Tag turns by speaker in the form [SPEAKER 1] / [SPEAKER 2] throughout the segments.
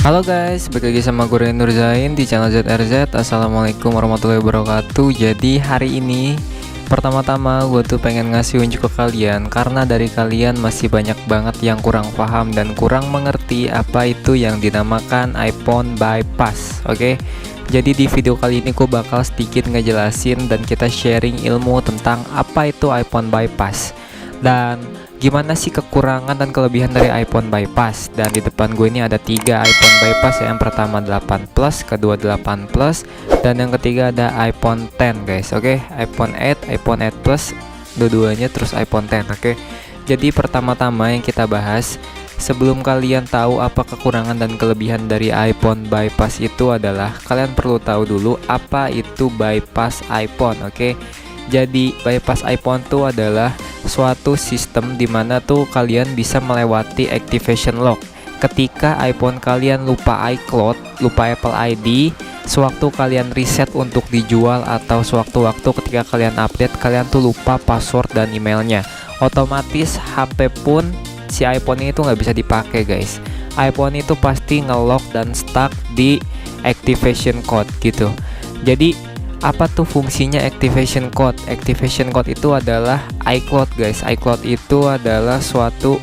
[SPEAKER 1] Halo guys, balik lagi sama gue Nur Zain di channel ZRZ. Assalamualaikum warahmatullahi wabarakatuh. Jadi hari ini pertama-tama gue tuh pengen ngasih unjuk ke kalian, karena dari kalian masih banyak banget yang kurang paham dan kurang mengerti apa itu yang dinamakan iPhone bypass. Oke, jadi di video kali ini gue bakal sedikit ngejelasin dan kita sharing ilmu tentang apa itu iPhone bypass dan gimana sih kekurangan dan kelebihan dari iPhone bypass. Dan di depan gue ini ada 3 iPhone bypass. Yang pertama 8 Plus, kedua 8 Plus, dan yang ketiga ada iPhone 10 guys. Oke, iPhone 8, iPhone 8 Plus, dua-duanya, terus iPhone 10. Oke, jadi pertama-tama yang kita bahas, sebelum kalian tahu apa kekurangan dan kelebihan dari iPhone bypass itu adalah kalian perlu tahu dulu apa itu bypass iPhone. Oke, jadi bypass iPhone itu adalah suatu sistem dimana tuh kalian bisa melewati activation lock. Ketika iPhone kalian lupa iCloud, lupa Apple ID, sewaktu kalian reset untuk dijual atau sewaktu-waktu ketika kalian update, kalian tuh lupa password dan emailnya, otomatis HP pun si iPhone ini tuh nggak bisa dipakai guys. iPhone itu pasti ngelock dan stuck di activation code gitu. Jadi apa tuh fungsinya activation code? Activation code itu adalah iCloud guys. iCloud itu adalah suatu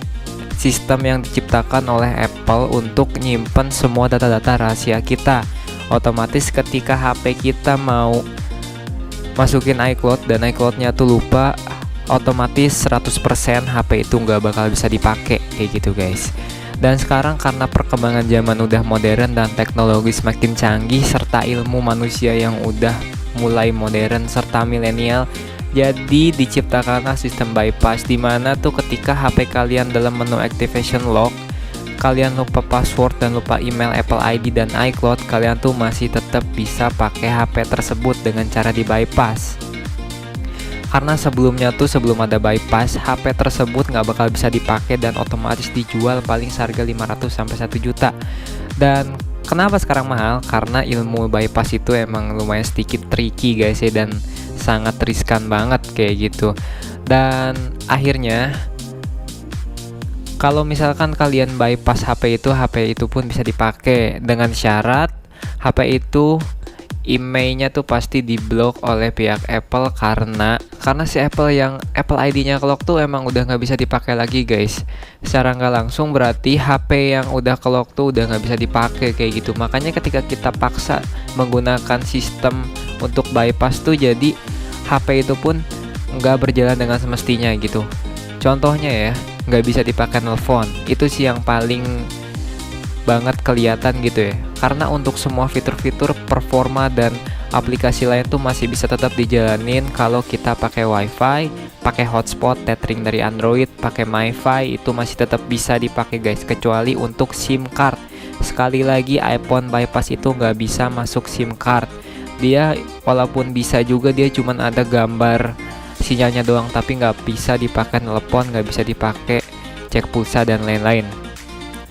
[SPEAKER 1] sistem yang diciptakan oleh Apple untuk nyimpen semua data-data rahasia kita. Otomatis ketika HP kita mau masukin iCloud dan iCloudnya tuh lupa, otomatis 100% HP itu nggak bakal bisa dipakai kayak gitu guys. Dan sekarang karena perkembangan zaman udah modern dan teknologi semakin canggih serta ilmu manusia yang udah mulai modern serta milenial, jadi diciptakanlah sistem bypass dimana tuh ketika HP kalian dalam menu activation lock, kalian lupa password dan lupa email, Apple ID dan iCloud, kalian tuh masih tetap bisa pakai HP tersebut dengan cara di bypass. Karena sebelumnya tuh sebelum ada bypass, HP tersebut nggak bakal bisa dipakai dan otomatis dijual paling seharga 500 sampai 1 juta. Dan kenapa sekarang mahal? Karena ilmu bypass itu emang lumayan sedikit tricky guys ya, dan sangat riskan banget kayak gitu. Dan akhirnya kalau misalkan kalian bypass HP itu pun bisa dipakai dengan syarat HP itu emailnya tuh pasti diblok oleh pihak Apple, karena si Apple yang Apple ID-nya kelock tuh emang udah nggak bisa dipakai lagi guys. Secara nggak langsung berarti HP yang udah kelock tuh udah nggak bisa dipakai kayak gitu. Makanya ketika kita paksa menggunakan sistem untuk bypass tuh, jadi HP itu pun nggak berjalan dengan semestinya gitu. Contohnya ya, nggak bisa dipakai nelpon. Itu sih yang paling banget kelihatan gitu ya. Karena untuk semua fitur-fitur, performa dan aplikasi lain tuh masih bisa tetap dijalanin kalau kita pakai WiFi, pakai hotspot, tethering dari Android, pakai MiFi, itu masih tetap bisa dipakai guys, kecuali untuk SIM card. Sekali lagi, iPhone bypass itu nggak bisa masuk SIM card. Dia walaupun bisa juga, dia cuman ada gambar sinyalnya doang, tapi nggak bisa dipakai telepon, nggak bisa dipakai cek pulsa dan lain-lain.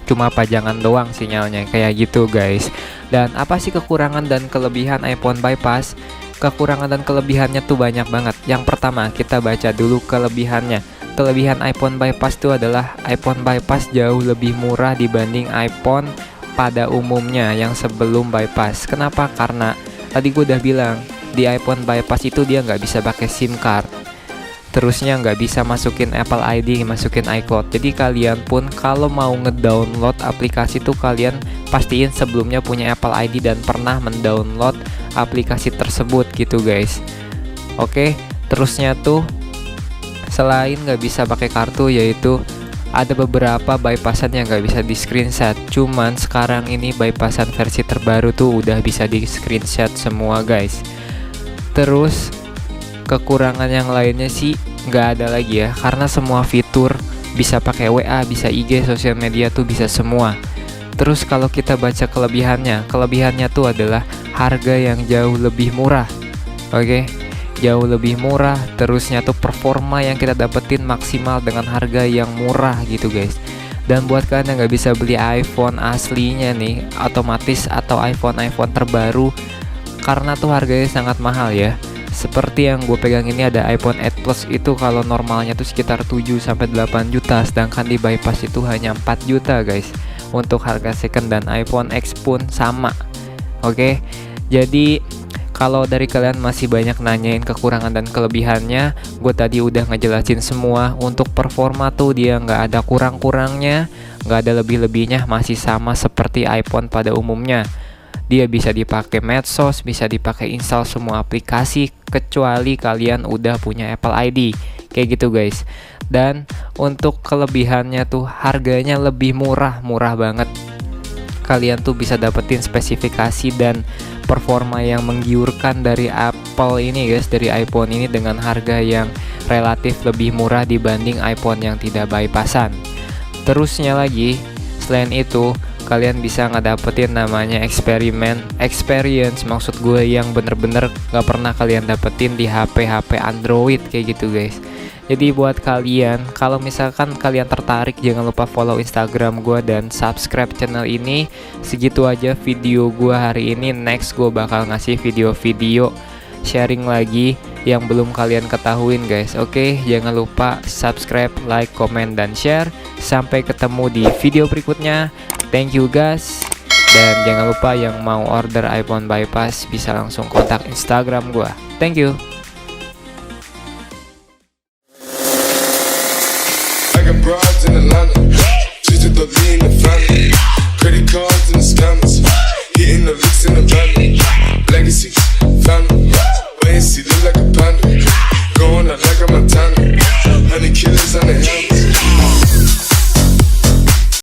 [SPEAKER 1] Cuma pajangan doang sinyalnya kayak gitu guys. Dan apa sih kekurangan dan kelebihan iPhone bypass? Kekurangan dan kelebihannya tuh banyak banget. Yang pertama, kita baca dulu kelebihannya. Kelebihan iPhone bypass itu adalah iPhone bypass jauh lebih murah dibanding iPhone pada umumnya yang sebelum bypass. Kenapa? Karena tadi gue udah bilang, di iPhone bypass itu dia nggak bisa pakai SIM card, terusnya nggak bisa masukin Apple ID, masukin iCloud. Jadi kalian pun kalau mau ngedownload aplikasi tuh kalian pastiin sebelumnya punya Apple ID dan pernah mendownload aplikasi tersebut gitu guys. Oke, terusnya tuh selain nggak bisa pakai kartu, yaitu ada beberapa bypassan yang nggak bisa di screenshot. Cuman sekarang ini bypassan versi terbaru tuh udah bisa di screenshot semua guys. Terus kekurangan yang lainnya sih nggak ada lagi ya, karena semua fitur bisa pakai WA, bisa IG, sosial media tuh bisa semua. Terus kalau kita baca kelebihannya tuh adalah harga yang jauh lebih murah. Oke, jauh lebih murah. Terusnya tuh performa yang kita dapetin maksimal dengan harga yang murah gitu guys. Dan buat kalian yang nggak bisa beli iPhone aslinya nih, otomatis atau iPhone terbaru, karena tuh harganya sangat mahal ya. Seperti yang gue pegang ini ada iPhone 8 Plus, itu kalau normalnya tuh sekitar 7-8 juta, sedangkan di bypass itu hanya 4 juta guys. untuk harga second, dan iPhone X pun sama. Oke, jadi kalau dari kalian masih banyak nanyain kekurangan dan kelebihannya, gue tadi udah ngejelasin semua. Untuk performa tuh dia nggak ada kurang-kurangnya, nggak ada lebih-lebihnya, masih sama seperti iPhone pada umumnya. Dia bisa dipakai medsos, bisa dipakai install semua aplikasi, kecuali kalian udah punya Apple ID. Kayak gitu guys. Dan untuk kelebihannya tuh harganya lebih murah banget. Kalian tuh bisa dapetin spesifikasi dan performa yang menggiurkan dari Apple ini guys, dari iPhone ini dengan harga yang relatif lebih murah dibanding iPhone yang tidak bypassan. Terusnya lagi, selain itu kalian bisa ngedapetin namanya experience, maksud gue yang bener-bener gak pernah kalian dapetin di HP Android kayak gitu guys. Jadi buat kalian, kalau misalkan kalian tertarik, jangan lupa follow Instagram gue dan subscribe channel ini. Segitu aja video gue hari ini. Next gue bakal ngasih video-video sharing lagi yang belum kalian ketahuin guys. Oke, jangan lupa subscribe, like, comment, dan share. Sampai ketemu di video berikutnya. Thank you guys. Dan jangan lupa yang mau order iPhone bypass bisa langsung kontak Instagram gue. Thank you.
[SPEAKER 2] I got broads in Atlanta, just to the lean the family.